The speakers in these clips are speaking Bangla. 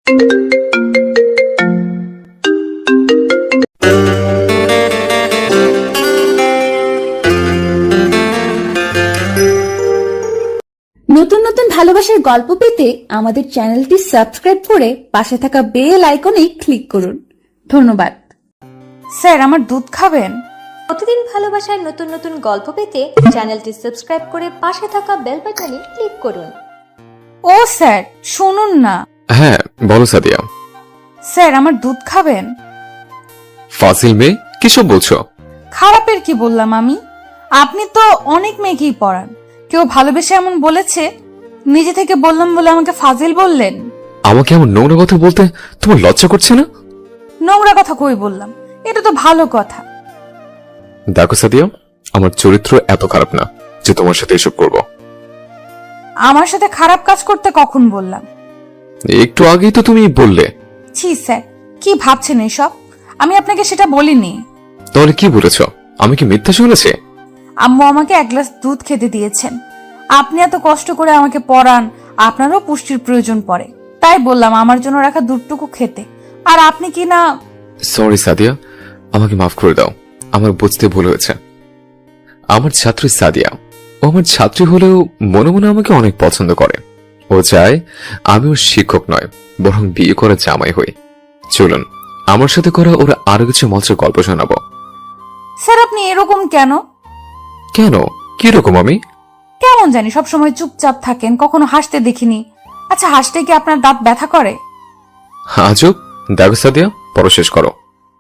নতুন নতুন ভালোবাসার গল্প পেতে আমাদের চ্যানেলটি সাবস্ক্রাইব করে পাশে থাকা বেল আইকনে ক্লিক করুন। ধন্যবাদ। স্যার, আমার দুধ খাবেন? প্রতিদিন ভালোবাসার নতুন নতুন গল্প পেতে চ্যানেলটি সাবস্ক্রাইব করে পাশে থাকা বেল বাটনে ক্লিক করুন। ও স্যার, শুনুন না। হ্যাঁ বলো সাদিয়া। স্যার, আমার দুধ খাবেন? ফাজিল মেয়ে, কিসব বলছো? খারাপের কি বললাম আমি? আপনি তো অনেক মেয়েকেই পড়ান। কেউ ভালোবেসে এমন বলেছে? নিজে থেকে বললাম বলে আমাকে ফাজিল বললেন? আমাকে এমন নোংরা কথা বলতে তোমার লজ্জা করছে না? নোংরা কথা কই বললাম? এটা তো ভালো কথা। দেখো সাদিয়া, আমার চরিত্র এত খারাপ না যে তোমার সাথে এসব করব। আমার সাথে খারাপ কাজ করতে কখন বললাম? একটু আগেই তো তুমি বললে। ছি স্যার, কি ভাবছেন এসব? আমি আপনাকে সেটা বলিনি। তাহলে কি বলেছ? আমি কি মিথ্যা শুনেছি? আম্মু আমাকে এক গ্লাস দুধ খেতে দিয়েছেন। আপনি এত কষ্ট করে আমাকে পড়ান, আপনারও পুষ্টির প্রয়োজন পড়ে, তাই বললাম আমার জন্য রাখা দুধটুকু খেতে। আর আপনি কি না। সরি সাদিয়া, আমাকে মাফ করে দাও, আমার বুঝতে ভুল হয়েছে। আমার ছাত্রী সাদিয়া, ও আমার ছাত্রী হলেও মনে মনে আমাকে অনেক পছন্দ করে। ও চায় আমি ওর শিক্ষক নয়, বরং বিয়ে করে জামাই হই। চলুন আমার সাথে করা ওরা আরো কিছু মজার গল্প শোনাবো। স্যার, আপনি এরকম কেন? কেন, কিরকম আমি? কেমন জানি সবসময় চুপচাপ থাকেন, কখনো হাসতে দেখিনি। আচ্ছা, হাসতে কি আপনার দাঁত ব্যথা করে? আজব। দেখো সাদিয়া, পড়া শেষ করো।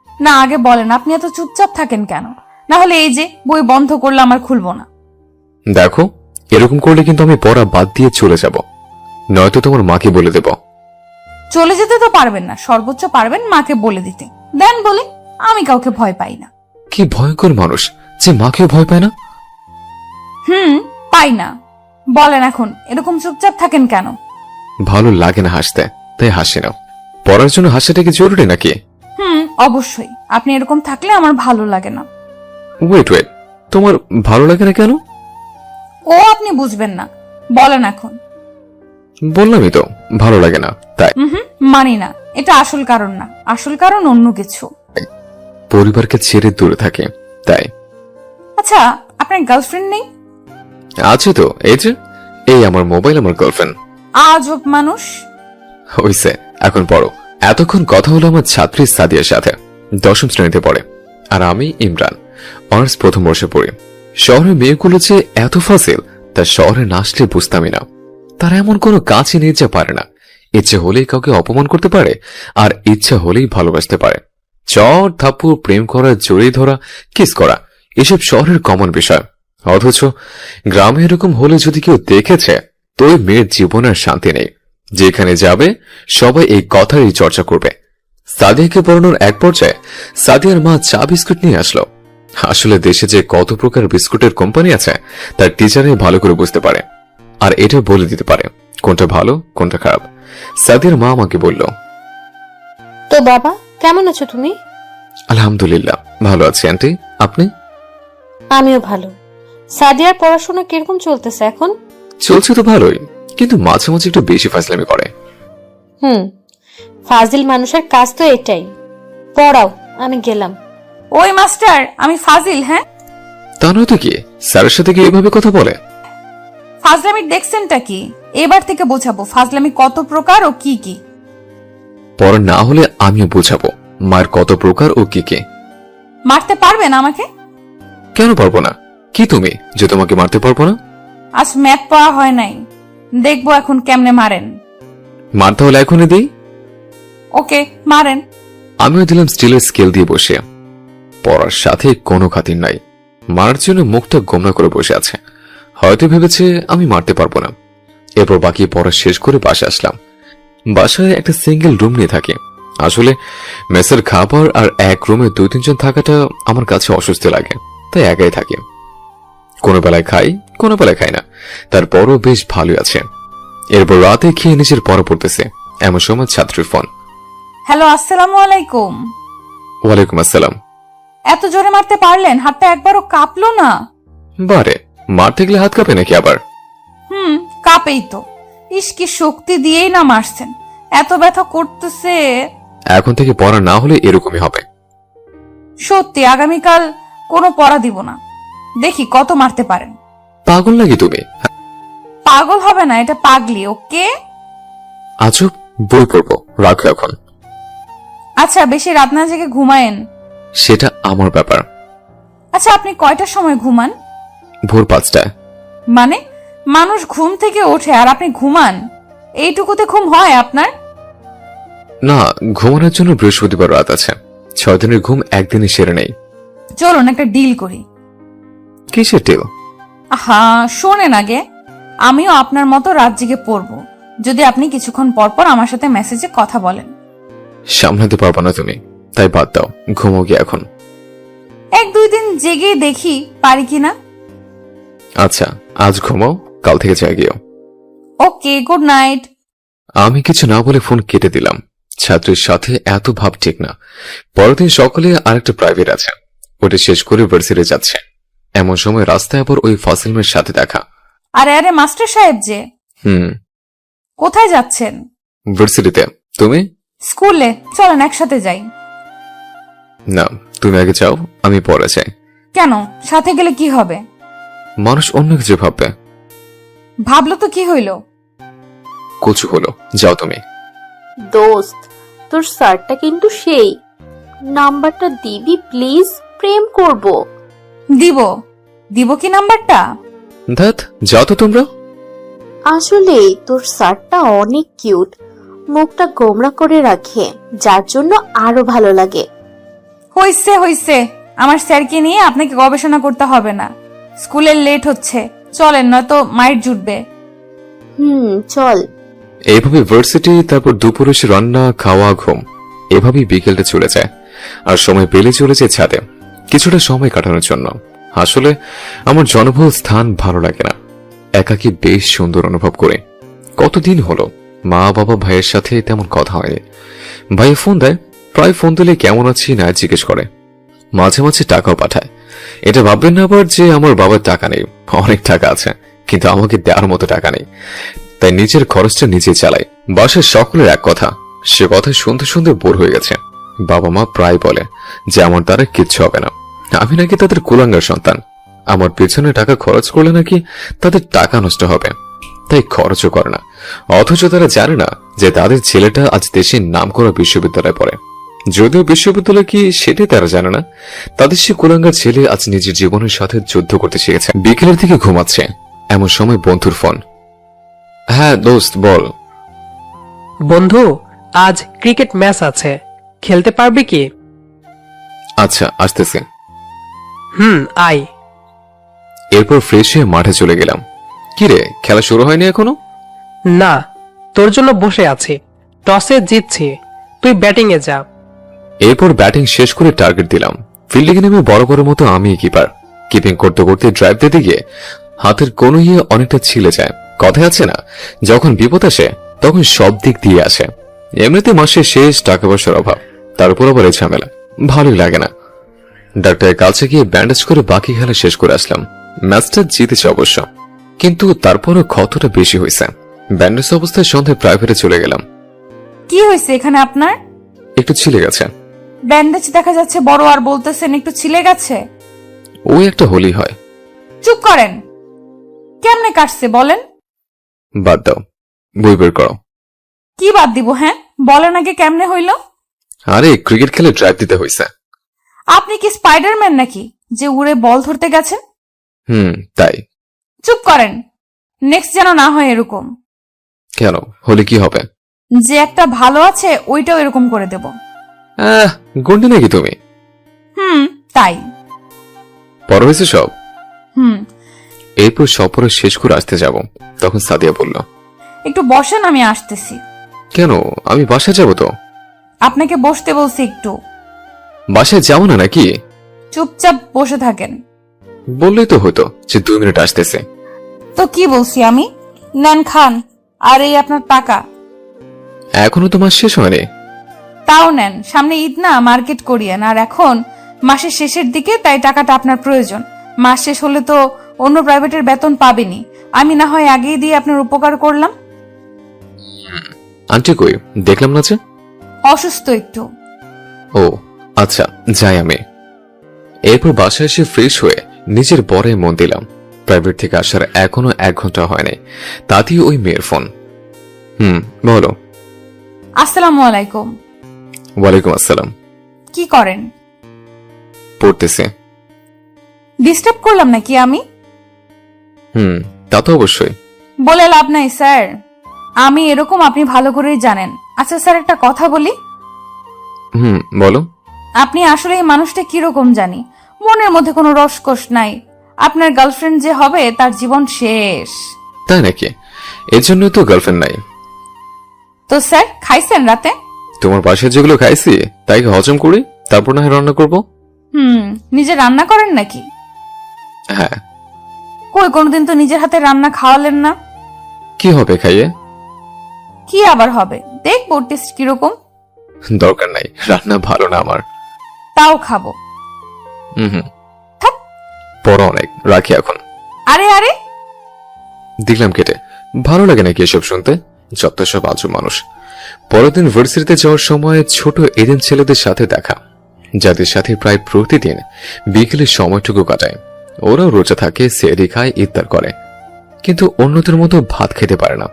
না, আগে বলেন আপনি এত চুপচাপ থাকেন কেন? না হলে এই যে বই বন্ধ করলে আমার খুলবো না। দেখো, এরকম করলে কিন্তু আমি পড়া বাদ দিয়ে চলে যাব, নয়তো তোমার মাকে বলে দেব। চলে যেতে তো পারবেন না, সর্বোচ্চ পারবেন মাকে বলে দিতে। দেন বলে, আমি কাউকে ভয় পাই না। কি ভয়ঙ্কর মানুষ যে মাকেও ভয় পায় না। পাই না। বলেন এখন এরকম চুপচাপ থাকেন কেন? ভালো লাগে না হাসতে, তাই হাসি না। পড়ার জন্য হাসাটা কি জরুরি নাকি? অবশ্যই। আপনি এরকম থাকলে আমার ভালো লাগে না। ওয়েট ওয়েট, তোমার ভালো লাগে না কেন? ও আপনি বুঝবেন না। বলেন এখন। বললামই তো, ভালো লাগে না তাই। মানি না, এটা আসল কারণ না। আসল কারণ অন্য কিছু। পরিবারকে ছেড়ে দূরে থাকে তাই। আচ্ছা, আপনার গার্লফ্রেন্ড নেই? আছে তো, এই যে এই আমার মোবাইল আমার গার্লফ্রেন্ড। আজব মানুষ। হইছে, এখন পড়ো। এতক্ষণ কথা হলো আমার ছাত্রী সাদিয়ার সাথে, 10ম শ্রেণীতে পড়ে। আর আমি ইমরান, অনার্স প্রথম বর্ষে পড়ি। শহরের মেয়েগুলো যে এত ফাজিল তা শহরে না আসলে বুঝতামই না। তারা এমন কোনো কাজই নেই যা পারে না। ইচ্ছে হলেই কাউকে অপমান করতে পারে, আর ইচ্ছা হলেই ভালোবাসতে পারে। চর থাপ্পড়, প্রেম করা, জড়িয়ে ধরা, কিস করা, এসব শহরের কমন বিষয়। অথচ গ্রামে এরকম হলে যদি কেউ দেখেছে, তো ওই মেয়ের জীবনের শান্তি নেই। যেখানে যাবে সবাই এই কথারই চর্চা করবে। সাদিয়াকে পড়ানোর এক পর্যায়ে সাদিয়ার মা চা বিস্কুট নিয়ে আসলো। আসলে দেশে যে কত প্রকার বিস্কুটের কোম্পানি আছে তার টিচারে ভালো করে বুঝতে পারে, আর এটা বলে দিতে পারে কোনটা ভালো কোনটা খারাপ। সাদিয়ার মা আমাকে বলল, তো বাবা, কেমন আছো তুমি? আলহামদুলিল্লাহ ভালো আছি আন্টি, আপনি? আমিও ভালো। সাদিয়ার পড়াশোনা কিরকম চলতেছে এখন? চলছে তো ভালোই, কিন্তু মাঝে মাঝে একটু বেশি ফাজলামি করে। ফাজিল মানুষের কাজ তো এটাই। পড়াও, আমি গেলাম। ওই মাস্টার, আমি ফাজিল? হ্যাঁ, তা নয়তো কি, স্যারের সাথে কি এভাবে কথা বলে? ফাজলামির দেখছেনটা কি? এবার থেকে বোঝাবো ফাজলামি কত প্রকার ও কি কি। পড়া না হলে আমিও বোঝাবো মায়ের কত প্রকার ও কি কি। মারতে পারবেন আমাকে? কেন পারবো না? কি তুমি যে তোমাকে মারতে পারবো না? আজ ম্যাথ পড়া হয় নাই, দেখবো এখন কেমনে মারেন। মারতে হলে এখনই দিই। ওকে, মারেন। আমিও দিলাম স্টিলের স্কেল দিয়ে বসে। পড়ার সাথে কোনো খাতির নাই, মারার জন্য মুখটা গোমরা করে বসে আছে। হয়তো ভেবেছে আমি মারতে পারবো না। এরপর বাকি পড়া শেষ করে বাসায় আসলাম। বাসায় একটা সিঙ্গেল রুম নিয়ে থাকি। আসলে মেসের খাবার আর এক রুমে 2-3 জন থাকাটা আমার কাছে অস্বস্তি লাগে, তাই একাই থাকি। কোনো বেলায় খাই, কোনো বেলায় খাই না, তারপরও বেশ ভালোই আছে। এরপর রাতে খেয়ে নিজের পড়া পড়তেছে, এমন সময় ছাত্রীর ফোন। হ্যালো, আসসালামু আলাইকুম। ওয়ালাইকুম আসসালাম। এত জোরে মারতে পারলেন? হাতটা একবারও কাঁপলো না? বারে, মারতে গেলে হাত কাঁপে নাকি আবার? কাঁপেই তো। ইস, কি শক্তি দিয়েই না মারছেন। এত ব্যথা করতেছে। এখন থেকে পড়া না হলে এরকমই হবে। সত্যি আগামীকাল কোনো পড়া দিব না, দেখি কত মারতে পারেন। পাগল নাকি তুমি? পাগল হবে না, এটা পাগলি। ওকে আজব, বই পড়বো, রাখো এখন। আচ্ছা, বেশি রাত না জেগে ঘুমায়েন। সেটা আমার ব্যাপার। আচ্ছা, আপনি কয়টার সময় ঘুমান? ভোর 5টায়। মানে মানুষ ঘুম থেকে ওঠে আর আপনি ঘুমান? এইটুকুতে ঘুম হয় আপনার? না, ঘুমানোর জন্য বৃহস্পতিবার রাত আছে। 6 দিনের ঘুম একদিনে সেরে নেই। চলুন একটা ডিল করি। কিসের টেল? আহা, শোনেন আগে, আমিও আপনার মতো রাত জেগে পড়বো যদি আপনি কিছুক্ষণ পর পর আমার সাথে মেসেজে কথা বলেন। সামলাতে পারবো না তুমি, তাই বাদ দাও, ঘুমো গিয়ে এখন। 1-2 দিন জেগে দেখি পারি কিনা। আচ্ছা, আজ ঘুমাও, কাল থেকে জাগিও। ওকে, গুড নাইট। আমি কিছু না বলে ফোন কেটে দিলাম। ছাত্রীর সাথে এত ভাব ঠিক না। পরের দিন সকালে আরেকটা প্রাইভেট আছে, ওটা শেষ করে ভার্সিটি যাচ্ছে। এমন সময় রাস্তায় আবার ওই ফাসিলমের সাথে দেখা। আরে আরে মাস্টার সাহেব যে, কোথায় যাচ্ছেন? ভার্সিটিতে। তুমি? স্কুলে। চলেন একসাথে যাই। না, তুমি আগে যাও, আমি পরে যাই। কেন, সাথে গেলে কি হবে? মানুষ অন্য কিছু ভাববে। ভাবলো তো কি হইল? কিছু হলো, যাও তুমি। দোস্ত, তোর স্যারটা কিন্তু সেই। নাম্বারটা দিবি প্লিজ, প্রেম করব। দিব দিব কি নাম্বারটা? ধ্যাত, যাও তো তোমরা। আসলে তোর স্যারটা অনেক কিউট, মুখটা গোমরা করে রাখে, যার জন্য আরো ভালো লাগে। হইছে হইছে, আমার স্যারকে নিয়ে আপনাকে গবেষণা করতে হবে না। স্কুলের লেট হচ্ছে, চলেন, নয়তো মাইট জুটবে। চল। এইভাবে ভার্সিটি, তারপর দুপুরে এসে রান্না, খাওয়া, ঘুম, এভাবেই বিকেলটা চলে যায়। আর সময় পেলে চলে যায় ছাদে কিছুটা সময় কাটানোর জন্য। আসলে আমার জনবহুল স্থান ভালো লাগে না, একাকী বেশ সুন্দর অনুভব করে। কতদিন হলো মা বাবা ভাইয়ের সাথে তেমন কথা হয়নি। ভাইয়া ফোন দেয়, প্রায় ফোন দিলে কেমন আছি না জিজ্ঞেস করে, মাঝে মাঝে টাকাও পাঠায়। এটা ভাববেন না আবার যে আমার বাবার টাকা নেই, অনেক টাকা আছে, কিন্তু আমাকে দেওয়ার মতো টাকা নেই। তাই নিজের খরচটা নিজে চালাই। বাসার সকলের এক কথা, সে কথা শুনতে শুনতে বোর হয়ে গেছে। বাবা মা প্রায় বলে যে আমার দ্বারা কিচ্ছু হবে না, আমি নাকি তাদের কুলাঙ্গার সন্তান। আমার পেছনে টাকা খরচ করলে নাকি তাদের টাকা নষ্ট হবে, তাই খরচও করে না। অথচ তারা জানে না যে তাদের ছেলেটা আজ দেশের নামকরা বিশ্ববিদ্যালয়ে পড়ে। যদিও বিশ্ববিদ্যালয় কি সেটাই তারা জানে না। তাদের সে কুলাঙ্গার ছেলে আজ নিজের জীবনের সাথে যুদ্ধ করতে শিখেছে। বিকেলের দিকে ঘুমাচ্ছে, এমন সময় বন্ধুর ফোন। হ্যাঁ দোস্ত, বল। বন্ধু, আজ ক্রিকেট ম্যাচ আছে, খেলতে পারবি কি? আচ্ছা, আসতেছি। আয়। এরপর ফ্রেশ হয়ে মাঠে চলে গেলাম। কিরে, খেলা শুরু হয়নি এখনো? না, তোর জন্য বসে আছি, টসে জিতছি, তুই ব্যাটিং এ যা। এরপর ব্যাটিং শেষ করে টার্গেট দিলাম। ফিল্ডিং এ নেমে বড় বড় মতো আমি কিপার। কিপিং করতে করতে ড্রাইভ দিতে গিয়ে হাতের কোনো অনেকটা ছিলে যায়। কথায় আছে না, যখন বিপদ আসে তখন সব দিক দিয়ে আসে। এমনিতে মাসের শেষ, টাকা পয়সার অভাব, তার উপর আবার এই ঝামেলা, ভালোই লাগে না। ডাক্তারের কাছে গিয়ে ব্যান্ডেজ করে বাকি খেলা শেষ করে আসলাম। ম্যাচটা জিতেছে অবশ্য, কিন্তু তারপরও ক্ষতটা বেশি হয়েছে। ব্যান্ডেজ অবস্থায় সন্ধ্যায় প্রাইভেটে চলে গেলাম। কি হয়েছে এখানে আপনার? একটু ছিলে গেছে। ব্যান্ডেজ দেখা যাচ্ছে বড়, আর বলতেছেন একটু ছিলে গেছে। ওই একটা হোলি হয়। চুপ করেন, কেমনে কাটছে বলেন? বাদ দাও, বই বের করো। কি বাদ দিব? হ্যাঁ বলেন আগে, কেমনে হইল? আরে ক্রিকেট খেলে ড্রাইভ দিতে হয়েছে। আপনি কি স্পাইডারম্যান নাকি যে উড়ে বল ধরতে গেছেন? তাই। চুপ করেন, নেক্সট যেন না হয় এরকম। কেন, হোলি কি হবে? যে একটা ভালো আছে ওইটাও এরকম করে দেব। গন্ডি নাকি তুমি? তাই। পড়া হয়েছে সব? হুম। এরপর সপরে শেষ করে আসতে যাব, তখন সাদিয়া বলল, একটু বসেন, আমি আসতেছি। কেন, আমি বাসায় যাব তো। আপনাকে বসতে বলছি একটু। বাসায় যাবো না নাকি? চুপচাপ বসে থাকেন। বললেই তো হতো যে 2 মিনিট আসতেছে। তো কি বলছি আমি? নেন খান, আর এই আপনার টাকা। এখনো তো মাস শেষ হয়নি। তাও নেন, সামনে ঈদ না, মার্কেট করিয়েন। আর এখন মাসের শেষের দিকে, তাই টাকাটা আপনার প্রয়োজন। মাস শেষ হলে তো অন্য প্রাইভেটের বেতন পাবেনি, আমি না হয় আগেই দিয়ে আপনার উপকার করলাম। আন্টি কই, দেখলাম না যে। অসুস্থ একটু। ও আচ্ছা, যাই আমি। এরপর বাসায় এসে ফ্রেশ হয়ে নিজের পরে মন দিলাম। প্রাইভেট থেকে আসার এখনো 1 ঘন্টা হয়নি, তাতেই ওই মেয়ের ফোন। বলো। আসসালামু আলাইকুম। ওয়ালাইকুম আসসালাম। কি করেন? পড়তেছে। ডিস্টার্ব করলাম নাকি আমি? তা তো অবশ্যই। বলে লাভ নাই স্যার, আমি এরকম আপনি ভালো করেই জানেন। আচ্ছা স্যার, একটা কথা বলি। বলো। আপনি আসলে এই মানুষটা কিরকম জানি, মনের মধ্যে কোনো রসকস নাই। আপনার গার্লফ্রেন্ড যে হবে তার জীবন শেষ। তাই নাকি? এর জন্যই তো গার্লফ্রেন্ড নাই। তো স্যার, খাইছেন রাতে? তোমার পাশে যেগুলো খাইছি তাই হজম করি, তারপর না হয় রান্না করবো। নিজে রান্না করেন নাকি? হ্যাঁ। কই, কোনোদিন তো নিজের হাতে রান্না খাওয়ালেন না। কি হবে খাইয়ে? কি আবার হবে, দেখবো টেস্ট কিরকম। দরকার নাই, রান্না ভালো না আমার। তাও খাবো। থাক, পড়ো অনেক, রাখি এখন। আরে আরে, দেখলাম কেটে। ভালো লাগে নাকি এসব শুনতে? যত সব আজব মানুষ। পরের দিন ভার্সিটিতে যাওয়ার সময় ছোট এদেন ছেলেদের সাথে দেখা, যাদের সাথে প্রায় প্রতিদিন বিকেলের সময়টুকু কাটায়। ওরাও রোজা থাকে, সেহরি খায়, ইফতার করে, কিন্তু অন্যদের মতো ভাত খেতে পারে না।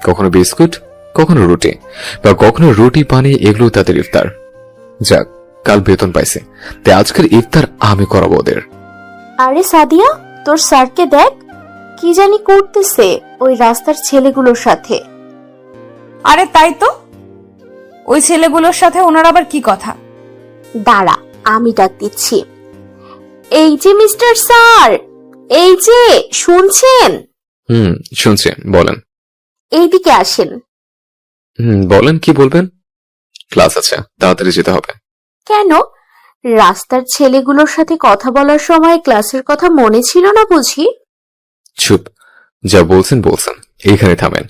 কখনো বিস্কুট, কখনো রুটি, বা কখনো রুটি পানি, এগুলো তাদের ইফতার। যাক, কাল বেতন পাইছে, তাই আজকের ইফতার আমি করাবো ওদের। আরে সাদিয়া, তোর স্যারকে দেখ, কি জানি করতেছে ওই রাস্তার ছেলেগুলোর সাথে। আরে তাই তো, ওই ছেলেগুলোর সাথে ওনার আবার কি কথা? দাঁড়া, আমি ডাক দিচ্ছি। এই যে মিস্টার স্যার, এই যে শুনছেন? শুনছি, বলেন। এইদিকে আসেন। বলেন, কি বলবেন? ক্লাস আছে, তাড়াতাড়ি যেতে হবে। কেন, রাস্তার ছেলেগুলোর সাথে কথা বলার সময় ক্লাসের কথা মনে ছিল না বুঝি? চুপ, যা বলছেন বলছেন, এইখানে থামেন।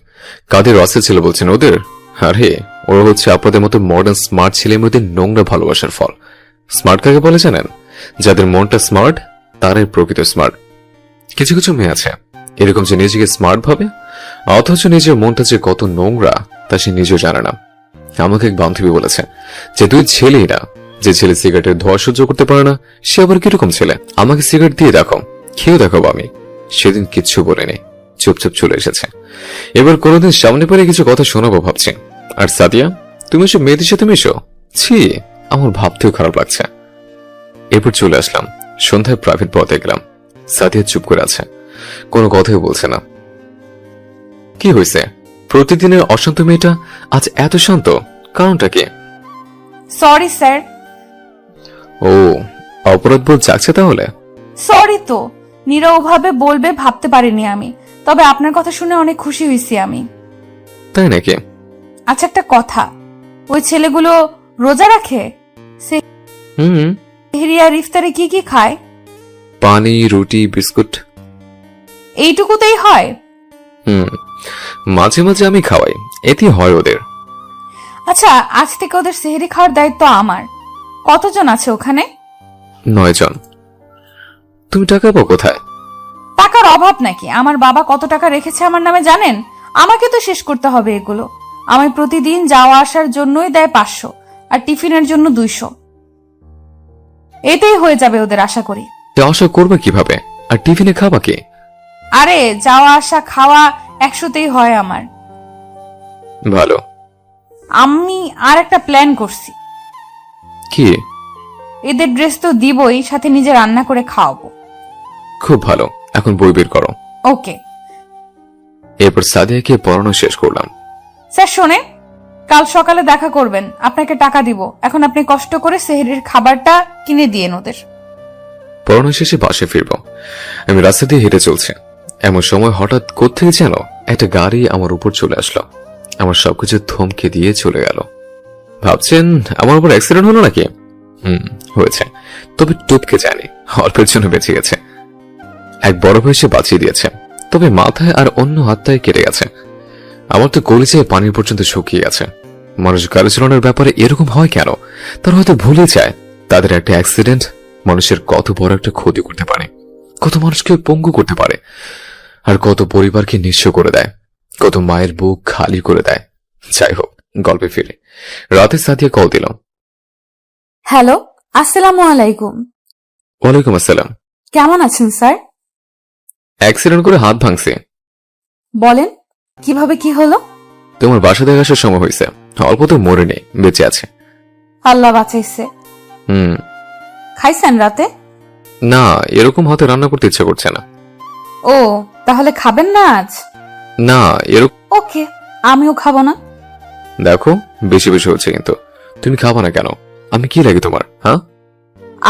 কাদের রাস্তা ছিল বলছেন ওদের? আরে ওরা হচ্ছে আপনাদের মতো মডার্ন স্মার্ট ছেলের মধ্যে নোংরা ভালোবাসার ফল। স্মার্ট কাকে বলে জানেন? যাদের মনটা স্মার্ট তারাই প্রকৃত স্মার্ট। কিছু কিছু মেয়ে আছে এরকম, যে নিজেকে স্মার্ট ভাবে, অথচ নিজের মনটা যে কত নোংরা তা সে নিজেও জানে না। আমাকে এক বান্ধবী বলেছে যে তুই ছেলেই না, যে ছেলে সিগারেটের ধোঁয়া সহ্য করতে পারে না সে আবার কিরকম ছেলে। আমাকে সিগারেট দিয়ে দেখো, খেয়েও দেখাবো আমি। সেদিন কিচ্ছু বলেনি, চুপচাপ চলে এসেছে। এবার কোনোদিন সামনে পেলে কিছু কথা শোনাবো ভাবছি। আর সাদিয়া, তুমি সব মেয়েদের সাথে মেশো? ছি, আমার ভাবতেও খারাপ লাগছে। এরপর চলে আসলাম, সন্ধ্যায় প্রাইভেট পড়াতে গেলাম। সাদিয়া চুপ করে আছে, কোনো কথাই বলছে না। কি হয়েছে? প্রতিদিনের অশান্ত মেয়েটা আজ এত শান্ত, কারণটা কি? Sorry sir. ও, অপরাধ বোধ জাগছে তাহলে? সরি তো, নীরবভাবে বলবে ভাবতে পারিনি আমি, তবে আপনার কথা শুনে অনেক খুশি হয়েছি আমি। তাই নাকি? আচ্ছা একটা কথা, ওই ছেলেগুলো রোজা রাখে? সেহরি আর ইফতারে কি কি খায়? পানি, রুটি, বিস্কুট। এইটুকুতেই হয়? মাঝে মাঝে আমি খাওয়াই, এতে হয় ওদের। আচ্ছা, আজ থেকে ওদের সেহরি খাওয়ার দায়িত্ব আমার। কতজন আছে ওখানে? 9 জন। তুমি টাকা পাও কোথায়? টাকার অভাব নাকি? আমার বাবা কত টাকা রেখেছে আমার নামে জানেন? আমাকে তো শেষ করতে হবে এগুলো। আমি প্রতিদিন যাওয়া আসার জন্যই দেয় 500, আর টিফিনের জন্য 200। এতেই হয়ে যাবে ওদের, আশা করি। আশা করবে কিভাবে? আর টিফিনে খাবা কি? আরে যাওয়া আসা খাওয়া 100তেই হয় আমার। ভালো। আমি আর একটা প্ল্যান করছি। কি? এদের ড্রেস তো দিবই, সাথে নিজে রান্না করে খাওয়াবো। খুব ভালো, এখন বই বের করো। ওকে। এরপর সাদিয়াকে পড়ানো শেষ করলাম। স্যার শোনে, কাল সকালে দেখা করবেন, আপনাকে টাকা দিব। এখন আপনি কষ্ট করে সেহরির খাবারটা কিনে দিয়েন ওদের। পড়ানো শেষে বাসে ফিরবো। আমি রাস্তা দিয়ে হেঁটে চলছি, এমন সময় হঠাৎ কোত্থেকে যেন একটা গাড়ি আমার উপর চলে আসলো। আমার সবকিছু থমকে দিয়ে চলে গেল। ভাবছেন আমার উপর অ্যাক্সিডেন্ট হলো নাকি? হয়েছে, তবে টুপকে যায়নি, অল্পের জন্য বেঁচে গেছে। এক বড় ভাই সে বাঁচিয়ে দিয়েছে, তবে মাথায় আর অন্য হাতটায় কেটে গেছে। আমার তো কলিজায় পানির পর্যন্ত শুকিয়ে গেছে। মানুষ গাড়ি চালানোর ব্যাপারে এরকম হয় কেন? তারা হয়তো ভুলে যায় তাদের একটা অ্যাক্সিডেন্ট মানুষের কত বড় একটা ক্ষতি করতে পারে, কত মানুষকে পঙ্গু করতে পারে, আর কত পরিবারকে নিঃস্ব করে দেয়, কত মায়ের বুক খালি করে দেয়। যাই হোক, গল্পে ফিরে রাতে সাদিয়া কল দিল। হ্যালো, আসসালামু আলাইকুম। ওয়ালাইকুম আসসালাম। কেমন আছেন স্যার? অ্যাক্সিডেন্ট করে হাত ভাঙছে। বলেন, কিভাবে কি হলো? তোমার বাসা দেখে আসার সময় হয়েছে, অল্প তো মরে নেই, বেঁচে আছে। আল্লাহ বাঁচাইছে। হুম। খাইছেন রাতে? না, এরকম হাতে রান্না করতে ইচ্ছা করছে না। ও, তাহলে খাবেন না আজ? না, এরকম। ওকে, আমিও খাবো না। দেখো, বেশি বেশি হচ্ছে কিন্তু। তুমি খাবা না কেন? আমি কি লাগে তোমার, হ্যাঁ?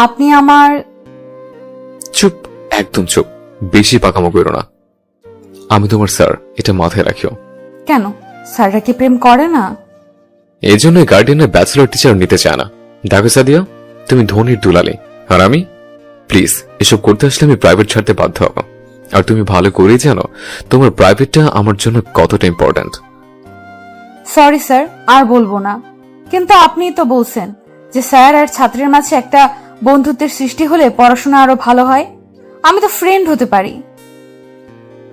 আপনি আমার... চুপ, একদম চুপ। বেশি পাকামো করো না। আমি তোমার স্যার, এটা মাথায় রাখিও। কেন, স্যাররা কি প্রেম করে না? এই জন্য গার্ডিয়ানের ব্যাচেলর টিচার নিতে চায় না। দেখো সাদিয়া, তুমি ধনির দুলালি, আর আমি? প্লিজ, এসব করতে আসলে আমি প্রাইভেট ছাড়তে বাধ্য হব। আর তুমি ভালো করেই জানো তোমার প্রাইভেটটা আমার জন্য কতটা ইম্পর্ট্যান্ট। সরি স্যার, আর বলবো না। কিন্তু আপনিই তো বলছেন যে স্যার আর ছাত্রের মাঝে একটা বন্ধুত্বের সৃষ্টি হলে পড়াশোনা আরো ভালো হয়। আমি তো ফ্রেন্ড হতে পারি।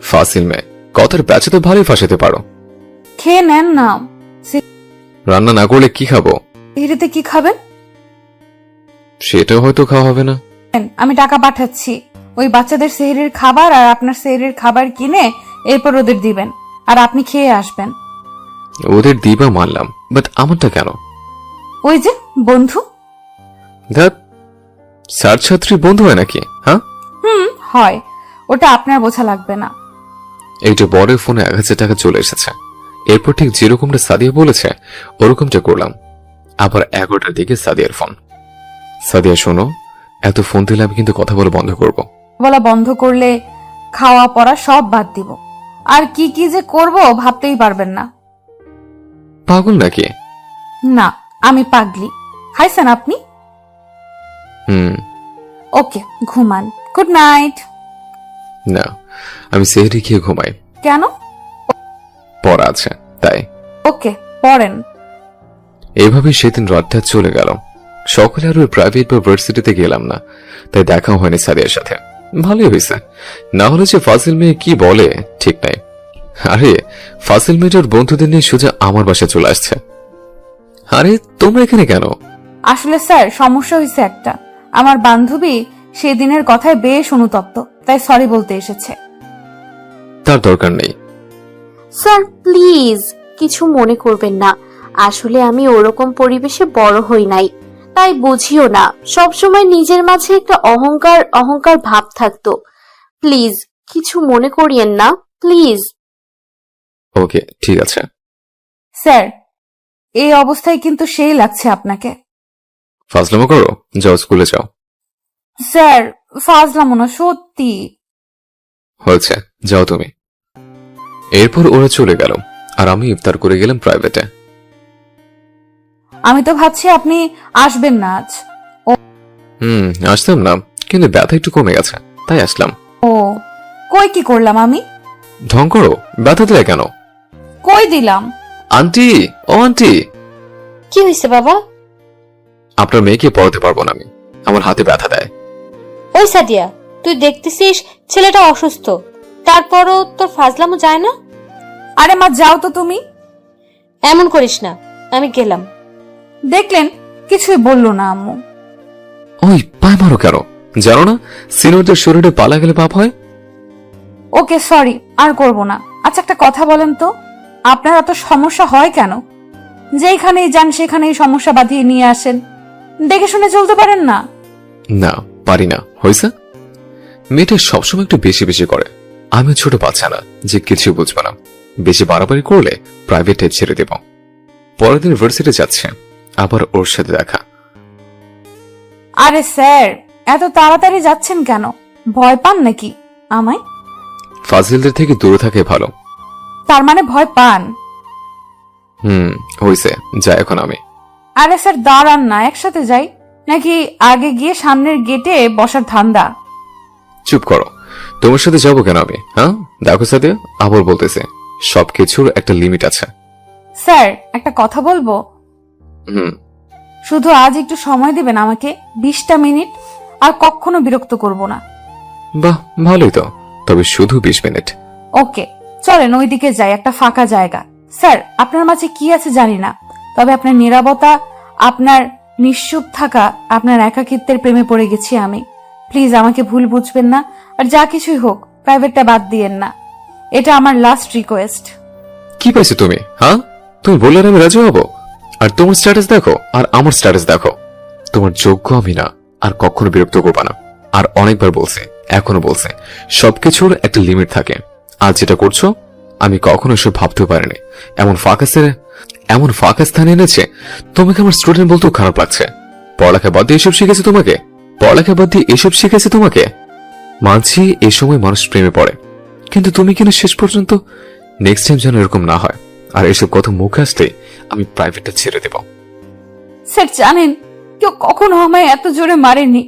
ফাসিল মেয়ে, কথার প্যাচে তো ভালোই ফাঁসাতে পারো। খেয়ে নেন না। রান্না না করলে কি খাবো? সিঁড়িতে কি খাবেন? সেটাও হয়তো খাওয়া হবে না। আমি টাকা পাঠাচ্ছি, ওই বাচ্চাদের সেহরির খাবার আর আপনার সেহরির খাবার কিনে এরপর ওদের দিবেন, আর আপনি খেয়ে আসবেন। ওদের দিবা মানলাম, বাট আমারটা কেন? ওই যে বন্ধু। দেখ, স্যার ছাত্রী বন্ধু হয় নাকি, হ্যাঁ? হয়, ওটা আপনার বোঝা লাগবে না। এইটা বড় ফোনে 1000 টাকা চলে এসেছে। এরপর ঠিক যেরকমটা সাদিয়া বলেছে ওরকমটা করলাম। আবার 11টার দিকে সাদিয়ার ফোন। সাদিয়া শোনো, এত ফোন দিলে আমি কিন্তু কথা বলা বন্ধ করব। বলা বন্ধ করলে খাওয়া পড়া সব বাদ দিব, আর কি কি যে করব ভাবতেই পারবেন না। পাগল নাকি? না, আমি পাগলি। খাইছেন আপনি? হুম। ওকে, ঘুমান। Good night. না, আমি সেহরি খেয়ে ঘুমাই। কেন? পড়া আছে তাই। ওকে, পড়েন। এইভাবে সেদিন রাতটা চলে গেল। সকালে আর ওই প্রাইভেট বা ভার্সিটিতে গেলাম না, তাই দেখাও হয়নি সাদিয়ার সাথে। ভালোই হয়েছে, না হলে যে ফাসিল মেয়ে কি বলে ঠিক নাই। আরে, ফাসিল মেয়েটার বন্ধুদের নিয়ে সোজা আমার বাসায় চলে আসছে। আরে, তোমরা এখানে কেন? আসলে স্যার, সমস্যা হয়েছে একটা। আমার বান্ধবী সেদিনের কথায় বেশ অনুতপ্ত, তাই সরি বলতে এসেছে। তার দরকার নেই। স্যার প্লিজ কিছু মনে করবেন না, আসলে আমি ওরকম পরিবেশে বড় হই নাই, তাই বুঝিও না। সবসময় নিজের মাঝে একটা অহংকার অহংকার ভাব থাকতো। প্লিজ কিছু মনে করিয়েন না, প্লিজ। ওকে, ঠিক আছে। স্যার, এই অবস্থায় কিন্তু সেই লাগছে আপনাকে। ফাজলামো করো, যাও স্কুলে যাও। স্যার, ফাজলামো না, সত্যি। হয়েছে, যাও তুমি। এরপর ওরা চলে গেল, আর আমি ইফতার করে গেলাম প্রাইভেটে। আমি তো ভাবছি আপনি আসবেন না আজ। আসতাম না, কিন্তু ব্যথা একটু কমে গেছে, তাই আসলাম। ও, কই কি করলাম আমি? ঢং করো, ব্যথা দিলে কেন? কই দিলাম? আন্টি, ও আন্টি। কি হয়েছে বাবা? আপনার মেয়েকে পড়াতে পারবো না আমি, আমার হাতে ব্যথা দেয়। ওই সাদিয়া, তুই দেখতেছিস ছেলেটা অসুস্থ, তারপরও তোর ফাজলামো যায় না? আরে মা, যাও তো তুমি। এমন করিস না, আমি গেলাম। দেখলেন, কিছুই বললো না আম্মু। ওই পায়ে মারো কেন? জানো না সিনিয়রদের শরীরে পালা গেলে পাপ হয়? ওকে, সরি, আর করব না। আচ্ছা, একটা কথা বলেন তো, আপনার এত সমস্যা হয় কেন? যেখানেই যান সেখানেই সমস্যা বাঁধিয়ে নিয়ে আসেন। দেখে শুনে চলতে পারেন না? না, পারি না। হয়েছে, মেয়েটা সবসময় একটু বেশি বেশি করে। আমি ছোট বাচ্চা না যে কিছু বুঝবো না। বেশি বাড়াবাড়ি করলে প্রাইভেটে ছেড়ে দেব। পরের দিন ইউনিভার্সিটি যাচ্ছে, আবার ওর সাথে দেখা। আরে স্যার, এত তাড়াতাড়ি যাচ্ছেন কেন? ভয় পান নাকি আমায়? ফাজিলদের থেকে দূরে থাকে ভালো। তার মানে ভয় পান? হয়েছে, যাই এখন আমি। আরে স্যার, দাঁড়ান না, একসাথে যাই নাকি আগে গিয়ে সামনের গেটে বসার ধান্দা? চুপ করো, তোমার সাথে যাবো কেন আমি, হ্যাঁ? দেখো সাথে আবার বলতেছে, সবকিছুর একটা লিমিট আছে। স্যার, একটা কথা বলবো? হুম। শুধু আজ একটু সময় দিবেন আমাকে, 20টা মিনিট, আর কখনো বিরক্ত করব না। বাহ, ভালোই তো, তবে শুধু 20 মিনিট। ওকে, চলেন ওইদিকে যাই, একটা ফাঁকা জায়গা। স্যার আপনার মাঝে কি আছে জানি না, তবে আপনার নীরবতা, আপনার নিশ্চুপ থাকা, আপনার একাকিত্বের প্রেমে পড়ে গেছি আমি। প্লিজ আমাকে ভুল বুঝবেন না, আর যা কিছুই হোক প্রাইভেটটা বাদ দিয়েন না। এটা আমার লাস্ট রিকোয়েস্ট। কি পাইছো তুমি? হ্যাঁ, তুমি বললে না আমি রাজি হব? আর তোমার স্ট্যাটাস দেখো আর আমার স্ট্যাটাস দেখো। তোমার যোগ্য আমি না, আর কখনো বিরক্ত করবা না। আর অনেকবার বলছে, এখনো বলছে, সবকিছুর একটা লিমিট থাকে। আজ যেটা করছো আমি কখনো এসব ভাবতেও পারিনি। এমন ফাঁকা স্থানে এনেছে তোমাকে আমার স্টুডেন্ট বলতেও খারাপ লাগছে। পড়ালেখা বাদ দিয়ে এসব শিখেছে তোমাকে? মানছি এই সময় মানুষ প্রেমে পড়ে, কিন্তু তুমি কিনা শেষ পর্যন্ত নেক্সট টাইম যেন এরকম না হয়। আর এসব কথা মুখে আসলে আমি প্রাইভেটটা ছেড়ে দেব। স্যার জানেন, কেউ কখনো আমায় এত জোরে মারেনি।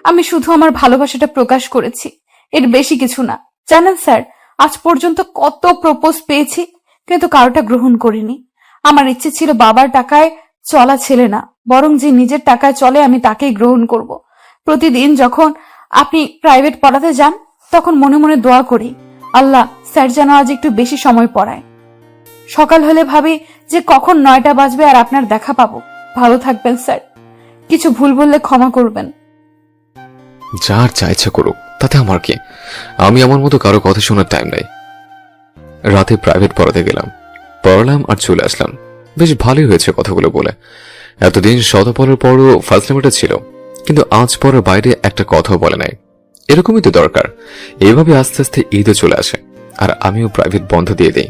আমি শুধু আমার ভালোবাসাটা প্রকাশ করেছি, এর বেশি কিছু না। জানেন স্যার, আজ পর্যন্ত কত প্রপোজ পেয়েছি, কিন্তু কারোটা গ্রহণ করিনি। আমার ইচ্ছে ছিল বাবার টাকায় চলা ছেলে না, বরং যে নিজের টাকায় চলে আমি তাকেই গ্রহণ করব। প্রতিদিন যখন আপনি প্রাইভেট পড়াতে যান তখন মনে মনে দোয়া করি, আল্লাহ স্যার যেন আজ একটু বেশি সময় পড়ায়। সকাল হলে ভাবি যে কখন 9টা বাজবে আর আপনার দেখা পাবো। ভালো থাকবেন স্যার, কিছু ভুল বললে ক্ষমা করবেন। যার যা ইচ্ছা করুক, তাতে আমার কি? আমি আমার মতো কারো কথা শোনার টাইম নাই। রাতে প্রাইভেট পড়াতে গেলাম, পড়ালাম আর চলে আসলাম। বেশ ভালোই হয়েছে কথাগুলো বলে। এতদিন শত পড়ার পরও ফাজলামিটা ছিল, কিন্তু আজ পড়ার বাইরে একটা কথাও বলে নাই। এরকমই তো দরকার। এইভাবে আস্তে আস্তে ঈদও চলে আসে, আর আমিও প্রাইভেট বন্ধ দিয়ে দেই,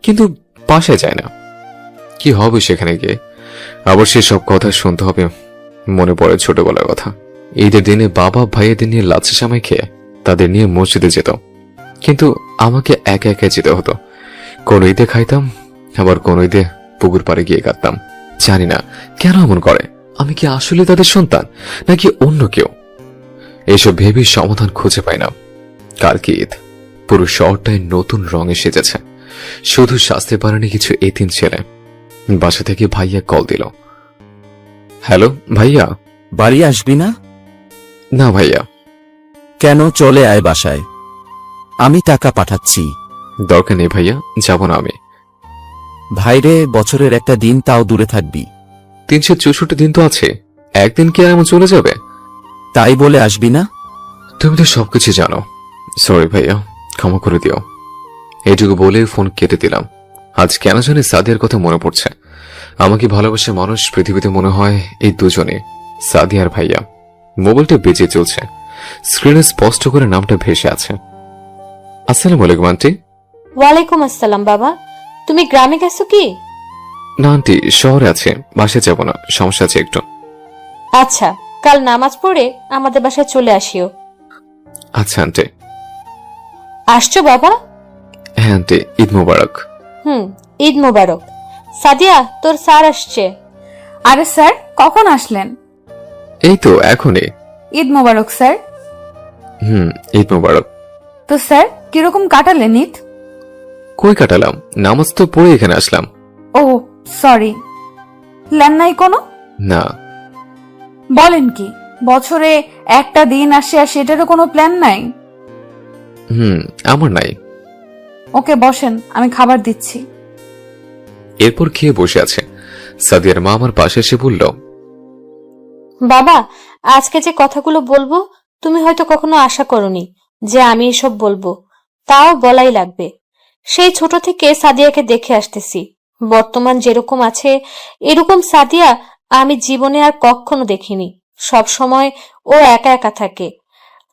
কিন্তু পাশে যায় না। কি হবে সেখানে গিয়ে? আবার সেসব কথা শুনতে হবে। মনে পড়ে ছোটবেলার কথা। ঈদের দিনে বাবা ভাইয়েদের নিয়ে লাচ্ছা সামাই খেয়ে তাদের নিয়ে মসজিদে যেত, কিন্তু আমাকে একা একা যেতে হতো। কোন ঈদে খাইতাম, আবার কোন ঈদে পুকুর পাড়ে গিয়ে কাঁদতাম। জানি না কেন এমন করে। আমি কি আসলে তাদের সন্তান, নাকি অন্য কেউ? এসব ভেবে সমাধান খুঁজে পাই না। কালকে ঈদ, পুরো শহরটায় নতুন রঙে সেজেছে। শুধু সাজতে পারেনি কিছু এতিম ছেলে। বাসা থেকে ভাইয়া কল দিল। হ্যালো ভাইয়া। বাড়ি আসবি না? না ভাইয়া। কেন? চলে আয় বাসায়, আমি টাকা পাঠাচ্ছি। দরকার নেই ভাইয়া, যাব না আমি। ভাইরে, বছরের একটা দিন তাও দূরে থাকবি। 364 দিন তো আছে, একদিন কি আর এমন চলে যাবে? তাই বলে আসবি না? তুমি তো সবকিছু জানো। সরি ভাইয়া, ক্ষমা করে দিও। এইটুকু বলে ফোন কেটে দিলাম। আজ কেন জানি সাদিয়ার কথা মনে পড়ছে। আমাকে ভালোবাসে মানুষ পৃথিবীতে মনে হয় এই দুজনে, সাদিয়া আর ভাইয়া। মোবাইলটা বেজে চলছে, স্ক্রিনে স্পষ্ট করে নামটা ভেসে আছে। আসসালামু আলাইকুম আন্টি। ওয়ালাইকুম আসসালাম বাবা, তুমি গ্রামে গেছো কি? না আন্টি, শহরে আছে, বাসায় যাব না, সমস্যা আছে একটু। আচ্ছা, কাল নামাজ পড়ে আমাদের বাসায় চলে আসিও। আচ্ছা আন্টি। আসছো বাবা? হ্যাঁ আন্টি, ঈদ মোবারক। ঈদ মোবারক। সাদিয়া, তোর স্যার আসছে। আরে স্যার, কখন আসলেন? এই তো এখনই। ঈদ মোবারক স্যার। ঈদ মোবারক। তো স্যার, কিরকম কাটালেন ঈদ? কই কাটালাম, নামাজ তো পড়ে এখানে আসলাম। ও সরি, প্ল্যান নাই কোনো? না। বলেন কি, বছরে একটা দিন আসে আর সেটারও কোনো প্ল্যান নাই? আমার নাই। ওকে বসেন, আমি খাবার দিচ্ছি। এরপর খেয়ে বসে আছে। সাদিয়ার মা আমার পাশে এসে বলল, বাবা, আজকে যে কথাগুলো বলবো তুমি হয়তো কখনো আশা করনি যে আমি এসব বলবো, তাও বলাই লাগবে। সেই ছোট থেকে সাদিয়াকে দেখে আসতেছি। বর্তমান যেরকম আছে এরকম সাদিয়া আমি জীবনে আর কখনো দেখিনি। সব সময় ও একা একা থাকে।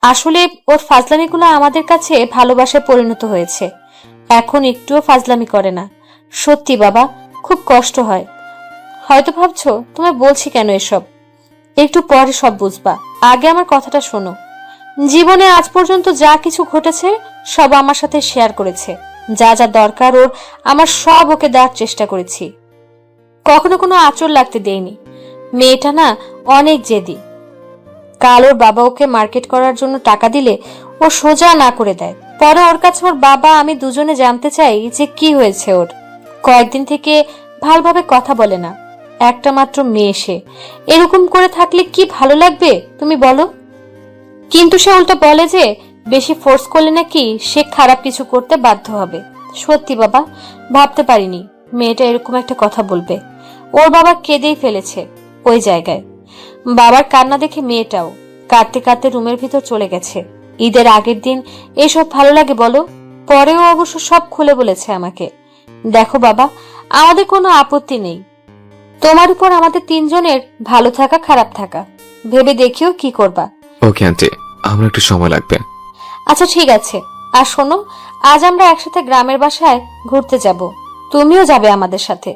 আসলে ওর ফাজলামিগুলো আমাদের কাছে ভালোবাসায় পরিণত হয়েছে। এখন একটুও ফাজলামি করে না। সত্যি বাবা, খুব কষ্ট হয়। হয়তো ভাবছো তোমায় বলছি কেন এসব, একটু পরে সব বুঝবা। আগে আমার কথাটা শোনো। জীবনে আজ পর্যন্ত যা কিছু ঘটেছে সব আমার সাথে শেয়ার করেছে। যা যা দরকার ওর আমার সব ওকে দেওয়ার চেষ্টা করেছি। কখনো কোনো আঁচড় লাগতে দেইনি। মেয়েটা না অনেক জেদি। কাল ওর বাবা ওকে মার্কেট করার জন্য টাকা দিলে ও সোজা না করে দেয়। পরে ওর কাছে ওর বাবা আমি দুজনে জানতে চাই যে কি হয়েছে ওর। কয়েকদিন থেকে ভালোভাবে কথা বলে না। একটা মাত্র মেয়ে সে, এরকম করে থাকলে কি ভালো লাগবে তুমি বলো? কিন্তু সে উল্টো বলে যে বেশি ফোর্স করলে নাকি সে খারাপ কিছু করতে বাধ্য হবে। সত্যি বাবা, ভাবতে পারিনি মেয়েটা এরকম একটা কথা বলবে। ওর বাবা কেঁদেই ফেলেছে ওই জায়গায়। বাবার কান্না দেখে মেয়েটাও কাঁদতে কাঁদতে রুমের ভিতর চলে গেছে। ঈদের আগের দিন এসব ভালো লাগে বলো? পরেও অবশ্য সব খুলে বলেছে আমাকে। দেখো বাবা, আমাদের কোনো আপত্তি নেই, তোমার উপর আমাদের তিনজনের ভালো থাকা খারাপ থাকা ভেবে দেখিও কি করবা। ওকে আন্টি, আমার একটু সময় লাগবে। আচ্ছা ঠিক আছে। আর শোনো, আজ আমরা একসাথে গ্রামের বাসায় ঘুরতে যাব, তুমিও যাবে আমাদের সাথে।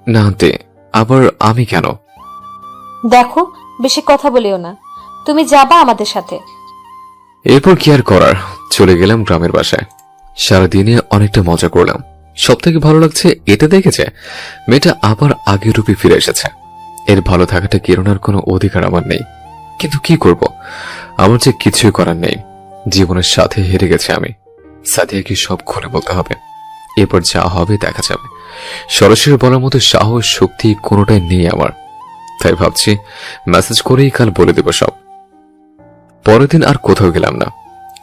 না আন্টি, আবার আমি কেন? দেখো, বেশি কথা বলিও না, তুমি যাবা আমাদের সাথে। এরপর কি আর করার, চলে গেলাম গ্রামের বাসায়। সারাদিনে অনেকটা মজা করলাম। সব থেকে ভালো লাগছে এটা দেখেছে মেয়েটা আবার আগের রূপে ফিরে এসেছে। এর ভালো থাকাটা কেরোনার কোনো অধিকার আমার নেই, কিন্তু কি করব, আমার যে কিছুই করার নেই। জীবনের সাথে হেরে গেছে আমি। সাদিয়াকে সব খুলে বলতে হবে। এরপর যা হবে দেখা যাবে। সরাসরি বলার মতো সাহস শক্তি কোনোটাই নেই আমার। তাই ভাবছি মেসেজ করেই কাল বলে দেব সব। পরের দিন আর কোথাও গেলাম না।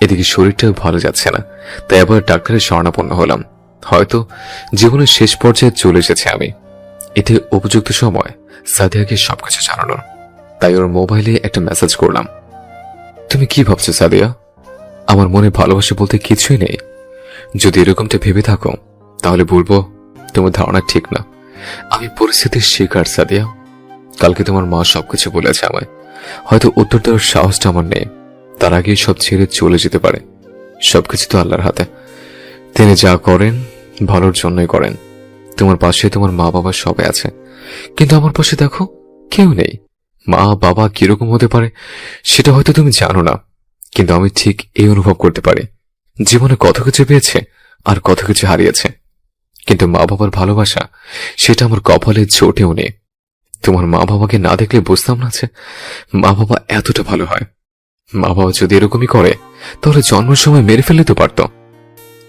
এদিকে শরীরটাও ভালো যাচ্ছে না, তাই আবার ডাক্তারের শরণাপন্ন হলাম। হয়তো জীবনের শেষ পর্যায়ে চলে এসেছে আমি। এতে উপযুক্ত সময় সাদিয়াকে সবকিছু জানানোর। তাই ওর মোবাইলে একটা মেসেজ করলাম। তুমি কি ভাবছো সাদিয়া? আমার মনে ভালোবাসা বলতে কিছুই নেই। যদি এরকমটা ভেবে থাকো তাহলে বলবো তোমার ধারণা ঠিক না। আমি পরিস্থিতির শিকার সাদিয়া। কালকে তোমার মা সবকিছু বলেছে আমায়। হয়তো উত্তর দেওয়ার সাহসটা আমার নেই। তার আগেই সব ছেড়ে চলে যেতে পারে। সবকিছু তো আল্লাহর হাতে। তিনি যা করেন ভালোর জন্যই করেন। তোমার পাশে তোমার মা বাবা সবাই আছে, কিন্তু আমার পাশে দেখো কেউ নেই। মা বাবা কিরকম হতে পারে সেটা হয়তো তুমি জানো না, কিন্তু আমি ঠিক এই অনুভব করতে পারি। জীবনে কত কিছু পেয়েছে আর কত কিছু হারিয়েছে, কিন্তু মা বাবার ভালোবাসা সেটা আমার কপালে জোটেও নেই। তোমার মা বাবাকে না দেখলে বুঝতাম না যে মা বাবা এতটা ভালো হয়। মা বাবা যদি এরকমই করে তাহলে জন্মের সময় মেরে ফেললে তো পারত।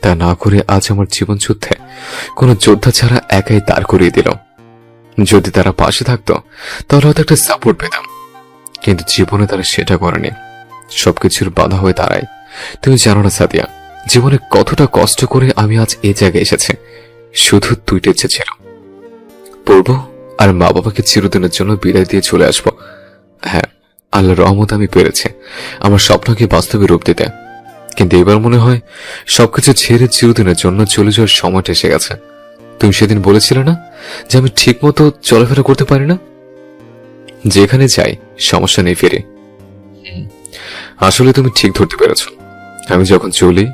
তা না করে আজ আমার জীবন যুদ্ধে কোনো যোদ্ধা ছাড়া একাই দাঁড় করিয়ে দিল। যদি তারা পাশে থাকতো তাহলে হয়তো একটা সাপোর্ট পেতাম, কিন্তু জীবনে তারা সেটা করেনি। সবকিছুর বাধা হয়ে দাঁড়ায়। তুমি জানো না সাদিয়া, জীবনে কতটা কষ্ট করে আমি আজ এই জায়গায় এসেছি। শুধু দুইটা ইচ্ছে ছিল, পড়বো আর মা বাবাকে চিরদিনের জন্য বিদায় দিয়ে চলে আসব। হ্যাঁ, আল্লাহর রহমত আমি পেরেছি আমার স্বপ্নকে বাস্তবে রূপ দিতে। কিন্তু এবার মনে হয় সবকিছু ছেড়ে চিরদিনের জন্য চলে যাওয়ার সময়টা এসে গেছে। তুমি সেদিন বলেছিলে না যে আমি ঠিক মতো চলাফেরা করতে পারি না, যেখানে যাই সমস্যা নেই ফিরে। আসলে তুমি ঠিক ধরতে পেরেছ। আমি যখন চলি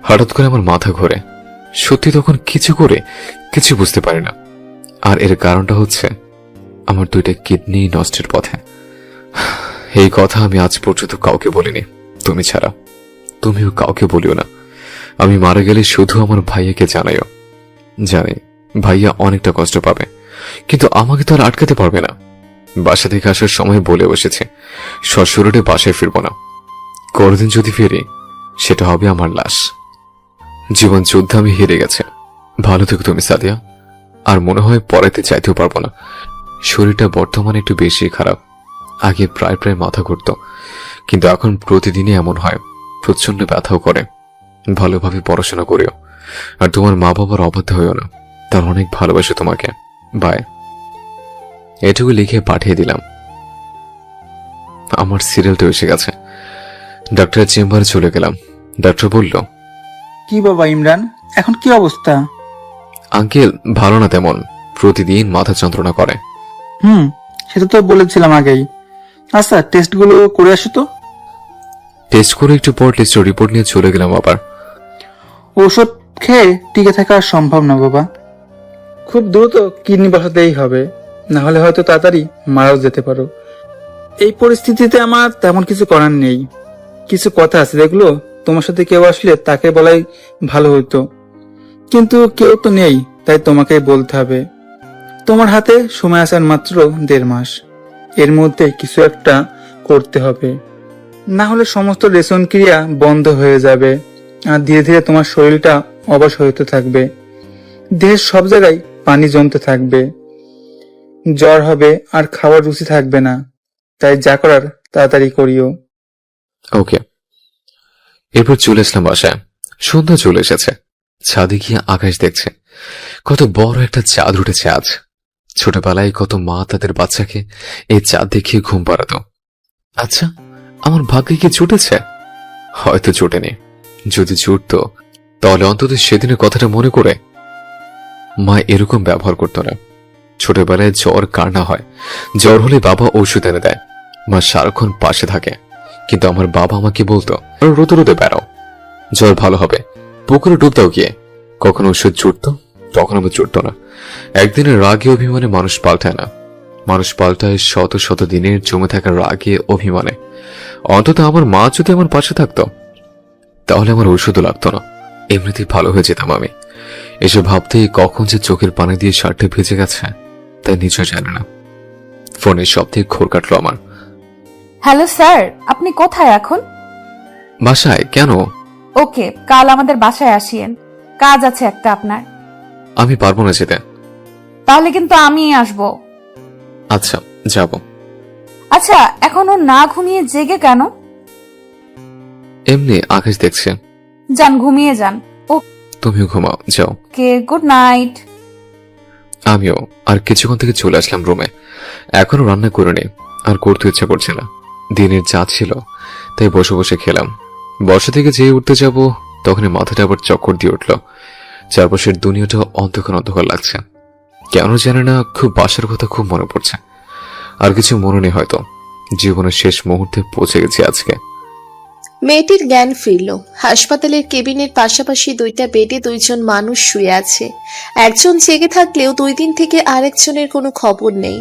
হঠাৎ করে আমার মাথা ঘোরে। সত্যি তখন কিছু করে কিছু বুঝতে পারি না। আর এর কারণটা হচ্ছে আমার দুইটা কিডনি নষ্টের পথে। এই কথা আমি আজ পর্যন্ত কাউকে বলিনি, তুমি ছাড়া। তুমিও কাউকে বলিও না। আমি মারা গেলে শুধু আমার ভাইয়াকে জানাইও। জানি ভাইয়া অনেকটা কষ্ট পাবে, কিন্তু আমাকে তো আর আটকাতে পারবে না। বাসা থেকে আসার সময় বলে বসেছে সশরীরে বাসায় ফিরব না। কোনদিন যদি ফিরি সেটা হবে আমার লাশ। জীবন যুদ্ধে আমি হেরে গেছে। ভালো থেকো তুমি সাদিয়া। আর মনে হয় পড়াইতে চাইতেও পারবো না। শরীরটা বর্তমানে একটু বেশি খারাপ। আগে প্রায় প্রায় মাথা ঘুরত, কিন্তু এখন প্রতিদিনই এমন হয়। প্রচন্ড ব্যথাও করে। ভালোভাবে পড়াশোনা করিও, আর তোমার মা বাবার অবাধ্য হইও না। তার অনেক ভালোবাসে তোমাকে। বাই। এটুকু লিখে পাঠিয়ে দিলাম। আমার সিরিয়ালটা এসে গেছে। ডাক্তারের চেম্বারে চলে গেলাম। ডাক্তার বলল, কি বাবা ইমরান, এখন কি অবস্থা? আঙ্কেল ভালো না তেমন, প্রতিদিন মাথা যন্ত্রণা করে। সেটা তো বলেছিলাম আগেই। আচ্ছা, টেস্টগুলো করে আসো তো। টেস্ট করে একটু পর টেস্টের রিপোর্ট নিয়ে চলে গেলাম আবার। ওষুধ খেয়ে টিকে থাকা আর সম্ভব না বাবা। খুব দ্রুত কিডনি বসাতেই হবে, না হলে হয়তো তাড়াতাড়ি মারাও যেতে পারো। এই পরিস্থিতিতে আমার তেমন কিছু করার নেই। কিছু কথা আছে যেগুলো তোমার সাথে কেউ আসলে তাকে বলাই ভালো হতো, কিন্তু কেউ তো নেই, তাই তোমাকেই বলতে হবে। তোমার হাতে সময় আসার মাত্র 1.5 মাস। এর মধ্যে কিছু একটা করতে হবে, না হলে সমস্ত রেশন ক্রিয়া বন্ধ হয়ে যাবে আর ধীরে ধীরে তোমার শরীরটা অবশ হতে থাকবে। দেহের সব জায়গায় পানি জমতে থাকবে, জ্বর হবে আর খাওয়ার রুচি থাকবে না। তাই যা করার তাড়াতাড়ি করিও। ওকে। এরপর চলে আসলাম বাসায়। সন্ধ্যা চলে এসেছে। ছাদে গিয়ে আকাশ দেখছে। কত বড় একটা চাঁদ উঠেছে আজ। ছোটবেলায় কত মা তাদের বাচ্চাকে এই চাঁদ দেখিয়ে ঘুম পাড়াতো। আচ্ছা, আমার ভাগ্যে কি জুটেছে? হয়তো জুটেনি। যদি জুটতো তাহলে অন্তত সেদিনের কথাটা মনে করে মা এরকম ব্যবহার করতো না। ছোটবেলায় জ্বর কার না হয়, জ্বর হলে বাবা ঔষধ এনে দেয়, মা সারাক্ষণ পাশে থাকে। কিন্তু আমার বাবা আমাকে বলতো, রোদে রোদে বেড়াও, জ্বর ভালো হবে, পুকুরে ডুব দাও গিয়ে। কখন ওষুধ জুটতো, তখন আমার জুটতো না। একদিনের রাগে অভিমানে মানুষ পাল্টায় না, মানুষ পাল্টায় শত শত দিনের জমে থাকা রাগে অভিমানে। অন্তত আমার মা যদি আমার পাশে থাকতো তাহলে আমার ঔষধও লাগতো না, এমনিতেই ভালো হয়ে যেতাম আমি। এসব ভাবতেই কখন যে চোখের পানি দিয়ে শার্টে ভেজে গেছে তাই নিজেও জানে না। ফোনের শব্দে ঘোর কাটলো আমার। হ্যালো স্যার, আপনি কোথায় এখন? বাসায়? কেন? ওকে, কাল আমাদের বাসায় আসিয়েন, কাজ আছে একটা আপনার। আমি পারবো না যেতে। তাহলে কিন্তু আমি আসবো। আচ্ছা, যাব। আচ্ছা, এখনো না ঘুমিয়ে জেগে কেন? এমনি আকাশ দেখছে। যান, ঘুমিয়ে যান। তুমিও ঘুমাও, যাও। ওকে, গুড নাইট। আমিও আর কিছুক্ষণ থেকে চলে আসলাম রুমে। এখনো রান্না করিনি, আর করতে ইচ্ছা করছে না। দিনের চা ছিল তাই বসে বসে খেলাম। বসা থেকে যেই উঠতে যাব তখনই মাথাটা আবার চক্কর দিয়ে উঠল। চারপাশের দুনিয়াটা অন্ধকার অন্ধকার লাগছে। কেন জানে না, খুব বাসার কথা খুব মনে পড়ছে। আর কিছু মনে নেই, হয়তো জীবনের শেষ মুহূর্তে পৌঁছে গেছি আজকে। মেয়েটির জ্ঞান ফিরল। হাসপাতালের কেবিনের পাশাপাশি দুইটা বেডে দুইজন মানুষ শুয়ে আছে। একজন জেগে থাকলেও 2 দিন থেকে আরেকজনের কোনো খবর নেই।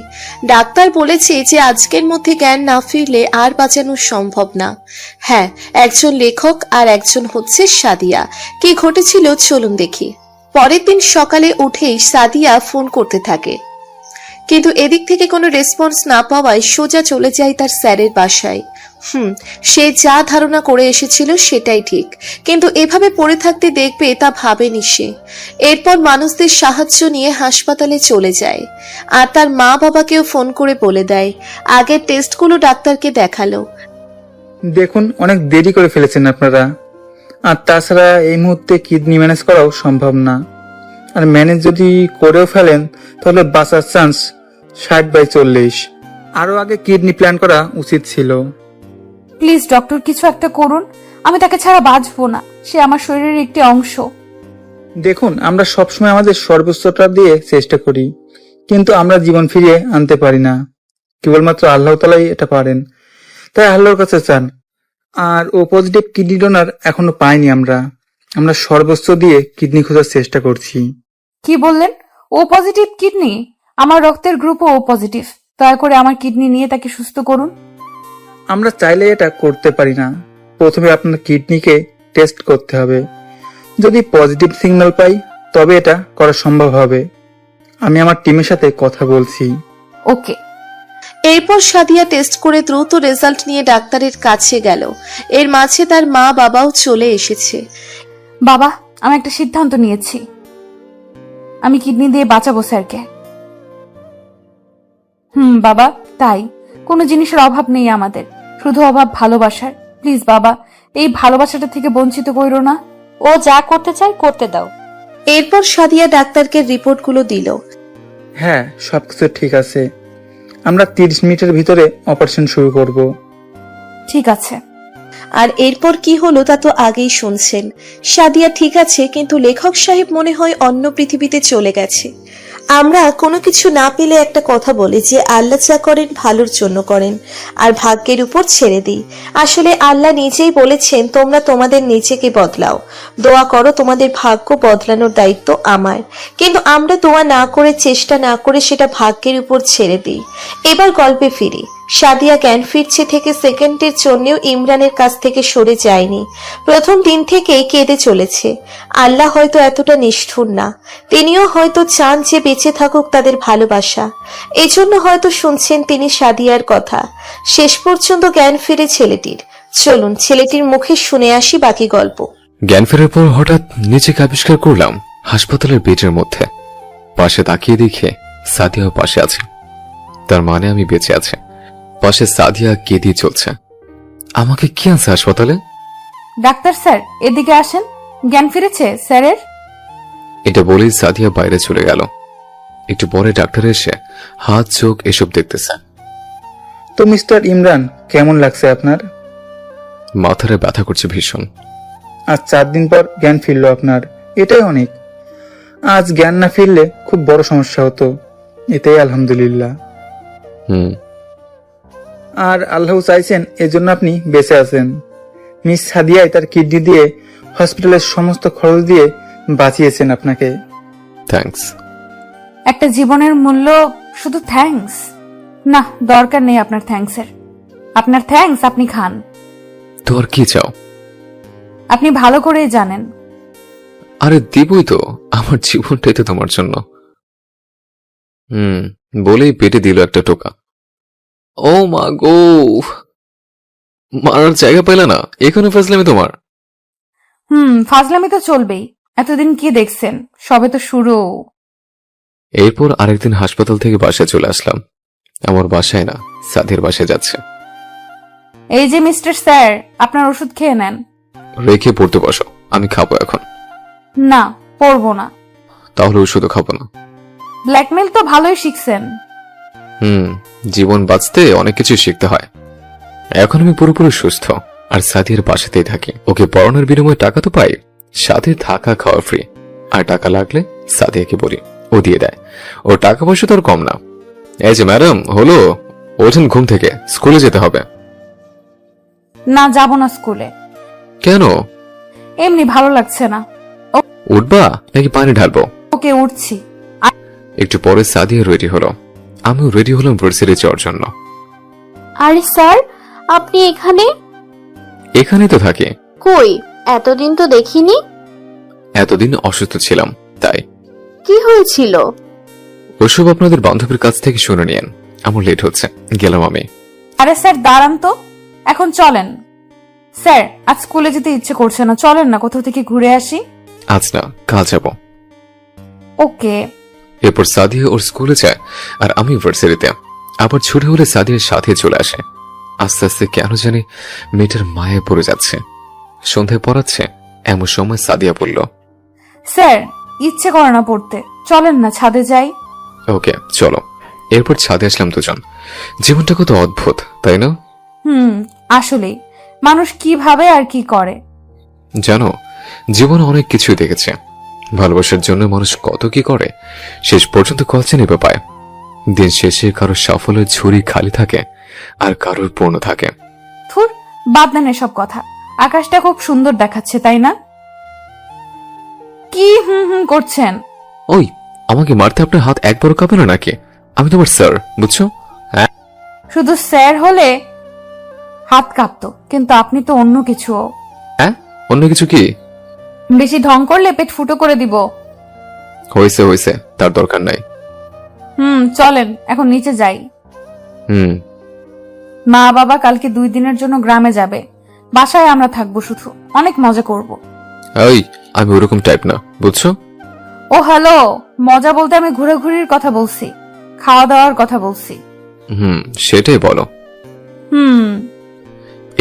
ডাক্তার বলেছে যে আজকের মধ্যে জ্ঞান না ফিরলে আর বাঁচানো সম্ভব না। হ্যাঁ, একজন লেখক আর একজন হচ্ছে সাদিয়া। কি ঘটেছিল চলুন দেখি। পরের দিন সকালে উঠেই সাদিয়া ফোন করতে থাকে, কিন্তু এদিক থেকে কোনো রেসপন্স না পাওয়ায় সোজা চলে যায় তার স্যারের বাসায়। সে যা ধারণা করে এসেছিল সেটাই ঠিক, কিন্তু এভাবে পড়ে থাকতে দেখবে তা ভাবেনি সে। এরপর মানুষদের সাহায্য নিয়ে হাসপাতালে চলে যায়, আর তার মা বাবাকেও ফোন করে বলে দেয়। আগের টেস্টগুলো ডাক্তারকে দেখালো। দেখুন, অনেক দেরি করে ফেলেছেন আপনারা। আর তাছাড়া এই মুহূর্তে কিডনি ম্যানেজ করাও সম্ভব না। আর ম্যানেজ যদি করেও ফেলেন তাহলে বাঁচার চান্স 60/40। আরো আগে কিডনি প্ল্যান করা উচিত ছিল। প্লিজ ডক্টর, কিছু একটা করুন, আমি তাকে ছাড়া বাঁচবো না, সে আমার শরীরের একটি অংশ। দেখুন, আমরা সবসময় আমাদের সর্বোচ্চটা দিয়ে চেষ্টা করি, কিন্তু আমরা জীবন ফিরিয়ে আনতে পারি না। কেবলমাত্র আল্লাহ তাআলাই এটা পারেন, তাই আল্লাহর কাছে চান। আর ও পজিটিভ কিডনি ডোনার এখনো পাইনি আমরা। আমরা সর্বোচ্চ দিয়ে কিডনি খোঁজার চেষ্টা করছি। কি বললেন? ও পজিটিভ কিডনি? আমার রক্তের গ্রুপও ও পজিটিভ। দয়া করে আমার কিডনি নিয়ে তাকে সুস্থ করুন। আমরা চাইলে এটা করতে পারি না। প্রথমে আপনার কিডনিকে টেস্ট করতে হবে। যদি পজিটিভ সিগন্যাল পাই তবে এটা করা সম্ভব হবে। আমি আমার টিমের সাথে কথা বলছি। ওকে। এরপর সাদিয়া টেস্ট করে দ্রুত রেজাল্ট নিয়ে ডাক্তারের কাছে গেল। এর মাঝে তার মা বাবাও চলে এসেছে। বাবা, আমি একটা সিদ্ধান্ত নিয়েছি, আমি কিডনি দিয়ে বাঁচাবো স্যারকে। বাবা, তাই কোনো জিনিসের অভাব নেই আমাদের, শুধু অভাব ভালোবাসার। প্লিজ বাবা, এই ভালোবাসাটা থেকে বঞ্চিত করো না। ও যা করতে চায় করতে দাও। এরপর সাদিয়া ডাক্তারকে রিপোর্টগুলো দিল। হ্যাঁ, সবকিছু ঠিক আছে। আমরা 30 মিনিটের ভিতরে অপারেশন শুরু করব। ঠিক আছে। আর এরপর কি হলো তা তো আগেই শুনছেন। সাদিয়া ঠিক আছে, কিন্তু লেখক সাহেব মনে হয় অন্য পৃথিবীতে চলে গেছে। আমরা কোনো কিছু না পেলে একটা কথা বলি যে আল্লাহ যা করেন ভালোর জন্য করেন, আর ভাগ্যের উপর ছেড়ে দিই। আসলে আল্লাহ নিজেই বলেছেন, তোমরা তোমাদের নিজেকে বদলাও, দোয়া করো, তোমাদের ভাগ্য বদলানোর দায়িত্ব আমার। কিন্তু আমরা দোয়া না করে, চেষ্টা না করে সেটা ভাগ্যের উপর ছেড়ে দিই। এবার গল্পে ফিরি। সাদিয়া জ্ঞান ফিরছে থেকে সেকেন্ডের জন্যও ইমরানের কাছ থেকে সরে যায়নি। প্রথম দিন থেকেই কেঁদে চলেছে। আল্লাহ হয়তো এতটা নিষ্ঠুর না, তিনিও হয়তো চান যে বেঁচে থাকুক তাদের ভালোবাসা। এজন্য হয়তো শুনছেন তিনি সাদিয়ার কথা। শেষ পর্যন্ত জ্ঞান ফিরে ছেলেটির। চলুন ছেলেটির মুখে শুনে আসি বাকি গল্প। জ্ঞান ফেরার পর হঠাৎ নিজেকে আবিষ্কার করলাম হাসপাতালের বেডের মধ্যে। পাশে তাকিয়ে দেখে সাদিয়াও পাশে আছে, তার মানে আমি বেঁচে আছি। পাশে সাদিয়া কেঁদে চলছে। আমাকে কি আছে হাসপাতালে? ডাক্তার স্যার, এদিকে আসেন। জ্ঞান ফিরেছে স্যারের? এটা বলেই সাদিয়া বাইরে চলে গেল। একটু পরে ডাক্তার এসে হাত চোখ এসব দেখতেছে। তো মিস্টার ইমরান, কেমন লাগছে আপনার? মাথারে ব্যথা করছে ভীষণ। আজ 4 দিন পর জ্ঞান ফিরলো আপনার, এটাই অনেক। আজ জ্ঞান না ফিরলে খুব বড় সমস্যা হতো, এটাই আলহামদুলিল্লাহ। হুম। আর আল্লাহ চাইছেন এজন্য আপনি বেঁচে আছেন। মিস সাদিয়ায় তার কিডনি দিয়ে হসপিটালের সমস্ত খরচ দিয়ে বাঁচিয়েছেন আপনাকে। থ্যাঙ্কস। একটা জীবনের মূল্য শুধু থ্যাঙ্কস? না, দরকার নেই আপনার থ্যাঙ্কসের। আপনার থ্যাঙ্কস আপনি খান। তোর কি চাও? আপনি ভালো করেই জানেন। আরে দিবই তো, আমার জীবনটাই তো তোমার জন্য। বলেই পেটে দিল একটা টোকা। ও মা গো, মারার জায়গা পেলে না, এখানে ফাজলামি তোমার। ফাজলামি তো চলবেই। এতদিন কি দেখছেন, সবে তো শুরু। এরপর আরেকদিন হাসপাতাল থেকে বাসায় চলে আসলাম। আমার বাসায় না, সাদিয়ার বাসায় যাচ্ছে। এই যে মিস্টার স্যার, আপনার ওষুধ খেয়ে নেন। রেখে পড়তে বসো, আমি খাবো এখন। না, পড়বো না। তাহলে ওষুধও খাবো না। ব্ল্যাকমেল তো ভালোই শিখছেন। জীবন বাঁচতে অনেক কিছু শিখতে হয়। এখন আমি পুরোপুরি সুস্থ আর সাদিয়ার বাসাতেই থাকি। ওকে পড়ানোর বিনিময়ে টাকা তো পাই, সাথে থাকা খাওয়া ফ্রি। আর টাকা লাগলে সাদিয়াকে বলি, ও দিয়ে দেয়। ওর টাকা পয়সা তো আর কম না। এই যে ম্যাডাম, হলো ওঠেন ঘুম থেকে, স্কুলে যেতে হবে। না, যাব না স্কুলে। কেন? এমনি ভালো লাগছে না। উঠবা নাকি পানি ঢালবো? ওকে, উঠছি। একটু পরে সাদিয়া রেডি হলো, আমিও রেডি হলাম ভার্সিটি যাওয়ার জন্য। আরে স্যার, আপনি এখানে? এখানেই তো থাকি। কই, এতদিন তো দেখিনি। এতদিন অসুস্থ ছিলাম তাই। কি হয়েছিল? ওসব আপনাদের বান্ধবীর কাছ থেকে শুনে নিয়েন, আমার লেট হচ্ছে, গেলাম আমি। আরে স্যার দাঁড়ান তো, এখন চলেন। স্যার, আজ স্কুলে যেতে ইচ্ছে করছে না, চলেন না কোথাও থেকে ঘুরে আসি। আজ না, কাল যাব। ওকে। এরপর সাদিয়া ওর স্কুলে যায় আর আমি ভার্সিটিতে। আবার ছুটি হলে সাদিয়ার সাথে চলে আসে। আস্তে আস্তে কেন জানি মেয়েটার মায়ে পড়ে যাচ্ছে। সন্ধ্যায় পড়াচ্ছে এমন সময় সাদিয়া বলল, স্যার, ইচ্ছে করে না পড়তে, চলেন না ছাদে যাই। ওকে চলো। এরপর ছাদে আসলাম দুজন। জীবনটা কত অদ্ভুত, তাই না? আসলেই, মানুষ কি ভাবে আর কি করে। জানো, জীবনে অনেক কিছুই দেখেছে। ভালোবাসার জন্য মানুষ কত কি করে, শেষ পর্যন্ত কলচে নেবে পায়। দিন শেষে কারোর সাফল্যের ঝুড়ি খালি থাকে আর কারোর পূর্ণ থাকে। থুর, বাদ দেন এসব কথা। আকাশটা খুব সুন্দর দেখাচ্ছে, তাই না? কি করছেন? ওই, আমাকে মারতে আপনার হাত একবারও কাঁপে না নাকি? আমি তোমার স্যার, বুঝছো? হ্যাঁ, শুধু স্যার হলে হাত কাঁপতো, কিন্তু আপনি তো অন্য কিছু। হ্যাঁ, অন্য কিছু কি? বেশি ঢং করলে পেট ফুটো করে দিব। হয়েছে হয়েছে, তার দরকার নাই। চলেন এখন নিচে যাই। মা বাবা কালকে 2 দিনের জন্য গ্রামে যাবে, বাসায় আমরা থাকবো, শুধু অনেক মজা করব। ওই, আমি ওরকম টাইপ না, বুঝছো? ও হ্যালো, মজা বলতে আমি ঘোরাঘুরির কথা বলছি, খাওয়া দাওয়ার কথা বলছি। সেটাই বলো।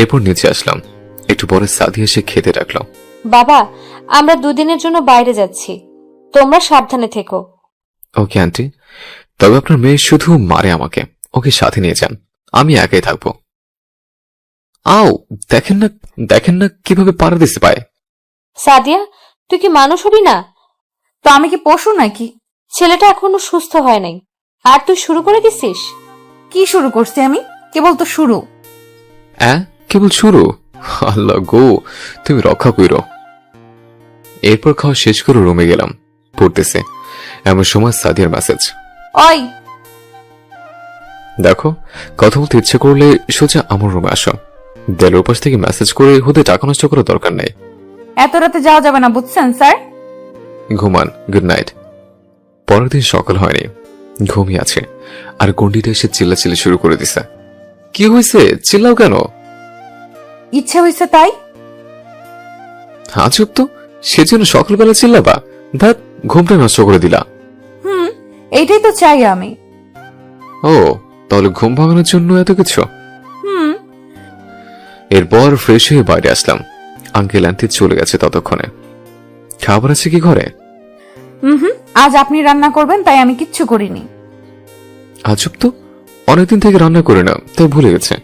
এরপর নিচে আসলাম। একটু পরে সাদিয়া এসে খেতে ডাকলো। বাবা, আমরা 2 দিনের জন্য বাইরে যাচ্ছি, তোমরা সাবধানে থেকো। ওকে আন্টি, তবে আপনার মেয়ে শুধু মারে আমাকে, ওকে সাথে নিয়ে যান, আমি একাই থাকবো। আও, দেখেন না কিভাবে পাড়া দিতে পায়। সাদিয়া, তুই কি মানুষ হবি না? তো আমি কি পশু নাকি? ছেলেটা এখনো সুস্থ হয় নাই, আর তুই শুরু করে দিছিস। কি শুরু করছি আমি? কেবল তো শুরু। কেবল শুরু? আল্লাহ গো, তুমি রক্ষা কইরো। এরপর খাওয়া শেষ করে রুমে গেলাম, পড়তেছে এমন সময় সাদিয়ার মেসেজ। ওই দেখো, কথা বলতে ইচ্ছে করলে সোজা আমার রুমে আসো। দেলের পাশ থেকে মেসেজ করে হুদে টাকা নষ্ট করার দরকার নেই। এত রাতে যাওয়া যাবে না, বুঝছেন স্যার? ঘুমান, গুড নাইট। পরের দিন সকাল হয়নি, ঘুমিয়ে আছে আর গন্ডিটা এসে চিল্লাচিল্লি শুরু করে দিছে। কি হয়েছে, চিল্লাও কেন? ইচ্ছে হয়েছে তাই। হ্যাঁ চুপ তো, সেজন্য সকালবেলা চিল্লাবা? ধ্যাত, ঘুমটা নষ্ট করে দিলা। এইটাই তো চাই আমি। ও, তাহলে ঘুম ভাঙানোর জন্য এত কিছু? এরপর ফ্রেশ হয়ে বাইরে আসলাম। আঙ্কেল আন্টি চলে গেছে ততক্ষণে। খাবার আছে কি ঘরে? হুম, আজ আপনি রান্না করবেন তাই আমি কিচ্ছু করিনি। আজব তো, অনেকদিন থেকে রান্না করে না, তাই ভুলে গেছে।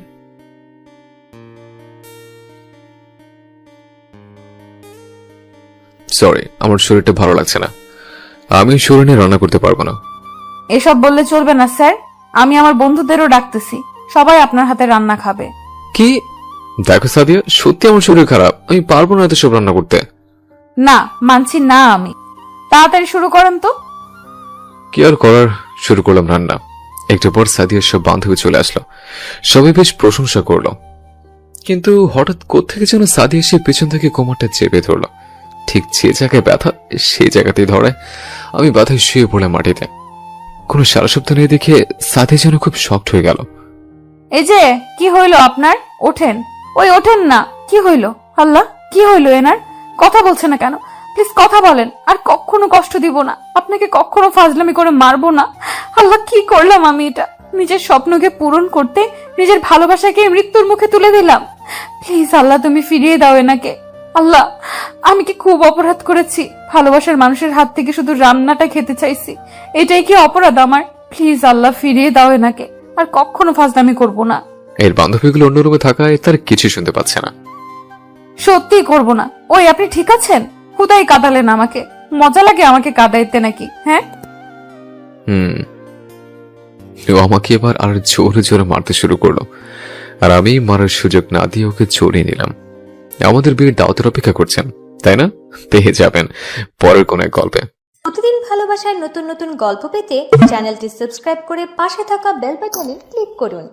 সরি, আমার শরীরটা ভালো লাগছে না, আমি শরীর নিয়ে রান্না করতে পারবো না। এসব বললে চলবে না স্যার, আমি আমার বন্ধুদেরও ডাকতেছি, সবাই আপনার হাতে রান্না খাবে। কি? দেখো সাদিয়া, সত্যি আমার শরীর খারাপ, আমি পারবো না এত সব রান্না করতে। না, মানছি না আমি। তাড়াতাড়ি শুরু করেন তো। কি আর করার, শুরু করলাম রান্না। একটু পর সাদিয়ার সব বান্ধবী চলে আসলো, সবাই বেশ প্রশংসা করলো। কিন্তু হঠাৎ কোত্থেকে যেন সাদিয়া এসে পেছন থেকে কোমরটা চেপে ধরলো। ঠিক যে জায়গায় ব্যথা, সেই জায়গাতেই ধরে। আমি ব্যথায় শুয়ে পড়ে মাটিতে। কোনো সারা শব্দ নেই দেখে সাদিয়া যেন খুব শক্ট হয়ে গেল। এই যে, কি হইল আপনার? ওঠেন, ওই ওঠেন না। কি হইল? আল্লাহ, কি হইল এনার? কথা বলছে না কেন? প্লিজ কথা বলেন, আর কখনো কষ্ট দিব না আপনাকে, কখনো ফাজলামি করে মারবো না। আল্লাহ, কি করলাম আমি এটা? নিজের স্বপ্নকে পূরণ করতে নিজের ভালোবাসাকে মৃত্যুর মুখে তুলে দিলাম। প্লিজ আল্লাহ, তুমি ফিরিয়ে দাও এনাকে। আল্লাহ, আমি কি খুব অপরাধ করেছি? ভালোবাসার মানুষের হাত থেকে শুধু রান্নাটা খেতে চাইছি, এটাই কি অপরাধ আমার? প্লিজ আল্লাহ, ফিরিয়ে দাও এনাকে, আর কখনো ফাজলামি করব না। এর বান্ধবীগুলো অন্য রুমে থাকায় তার কিছু শুনতে পাচ্ছে না। সত্যি করব না। ওই, আপনি ঠিক আছেন? হুদাই কাঁদালেন আমাকে। মজা লাগে আমাকে কাঁদাইতে নাকি? হ্যাঁ, ও আমাকে এবার আর জোরে জোরে মারতে শুরু করলো, আর আমি মারার সুযোগ না দিয়ে ওকে জড়িয়ে নিলাম। আমাদের বিয়ের দাওয়াতের অপেক্ষা করছেন, তাই না? পেয়ে যাবেন পরের কোন এক গল্পে। প্রতিদিন ভালোবাসার নতুন নতুন গল্প পেতে চ্যানেলটি সাবস্ক্রাইব করে পাশে থাকা বেল বাটনে ক্লিক করুন।